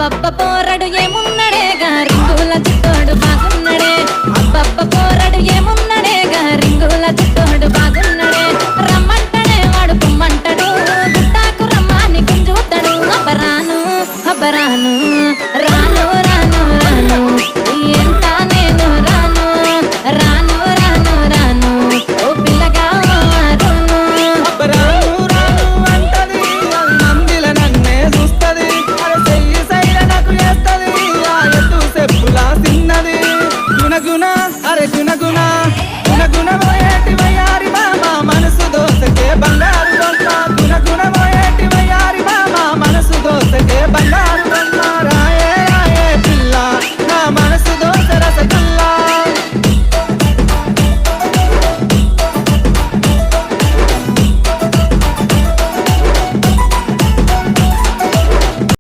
అబ్బబ్బ పోరడు ఏమున్నడే రింగుల చిట్టోడు బాగున్నడే అబ్బబ్బ పోరడు ఏమున్నడే రింగుల చిట్టోడు బాగున్నడే రమ్మంటడే వాడు పొమ్మంటడు గుట్టాకు రమ్మని గుంజుతాడు అబ్బరాను అబ్బరాను రాను రాను రాను ఎంత నేను రాను రాను రాను రాను ఓ పిల్లగా రాను అబ్బరాను రాను అంటది నందిల నన్నే చూస్తది అరే చెయ్యి సైడ నాకు చేస్తది ఆ ఎత్తు చెప్పులా తిన్నది గుణగుణ అరే గుణగుణ గుణగుణ పోయేటి వయ్యారి మామ మనసు దోసకే బంగారు దొంగ గుణగుణ పోయేటి వయ్యారి మామ మనసు దోసకే బంగారు